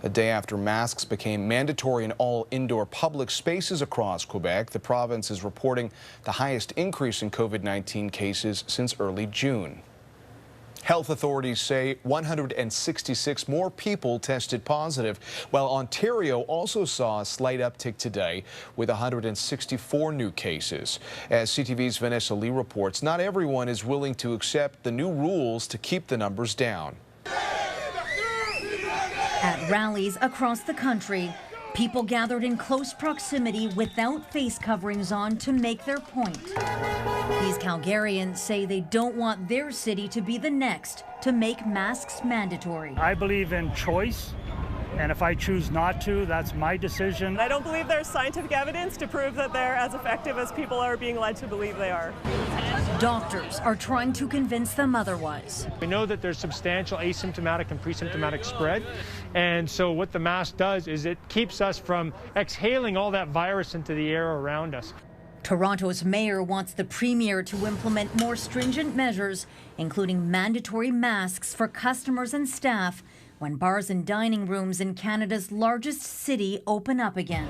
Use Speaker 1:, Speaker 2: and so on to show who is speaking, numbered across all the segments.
Speaker 1: A day after masks became mandatory in all indoor public spaces across Quebec, the province is reporting the highest increase in COVID-19 cases since early June. Health authorities say 166 more people tested positive, while Ontario also saw a slight uptick today with 164 new cases. As CTV's Vanessa Lee reports, not everyone is willing to accept the new rules to keep the numbers down.
Speaker 2: At rallies across the country, people gathered in close proximity without face coverings on to make their point. These Calgarians say they don't want their city to be the next to make masks mandatory.
Speaker 3: I believe in choice, and if I choose not to, that's my decision.
Speaker 4: I don't believe there's scientific evidence to prove that they're as effective as people are being led to believe they are.
Speaker 2: Doctors are trying to convince them otherwise.
Speaker 5: We know that there's substantial asymptomatic and pre-symptomatic spread, and so what the mask does is it keeps us from exhaling all that virus into the air around us.
Speaker 2: Toronto's mayor wants the premier to implement more stringent measures, including mandatory masks for customers and staff when bars and dining rooms in Canada's largest city open up again.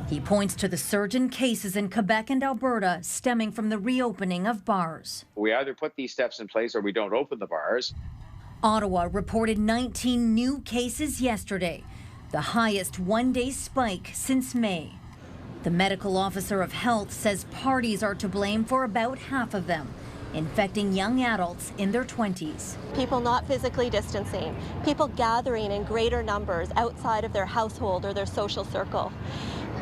Speaker 2: He points to the surge in cases in Quebec and Alberta stemming from the reopening of bars.
Speaker 6: We either put these steps in place or we don't open the bars.
Speaker 2: Ottawa reported 19 new cases yesterday, the highest one-day spike since May. The medical officer of health says parties are to blame for about half of them, infecting young adults in their 20s.
Speaker 7: People not physically distancing, people gathering in greater numbers outside of their household or their social circle.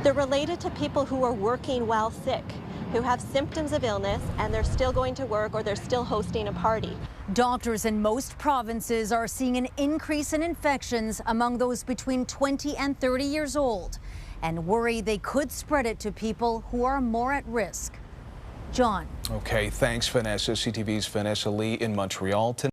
Speaker 7: They're related to people who are working while sick, who have symptoms of illness and they're still going to work or they're still hosting a party.
Speaker 2: Doctors in most provinces are seeing an increase in infections among those between 20 and 30 years old and worry they could spread it to people who are more at risk. John.
Speaker 1: Okay, thanks, Vanessa. CTV's Vanessa Lee in Montreal tonight.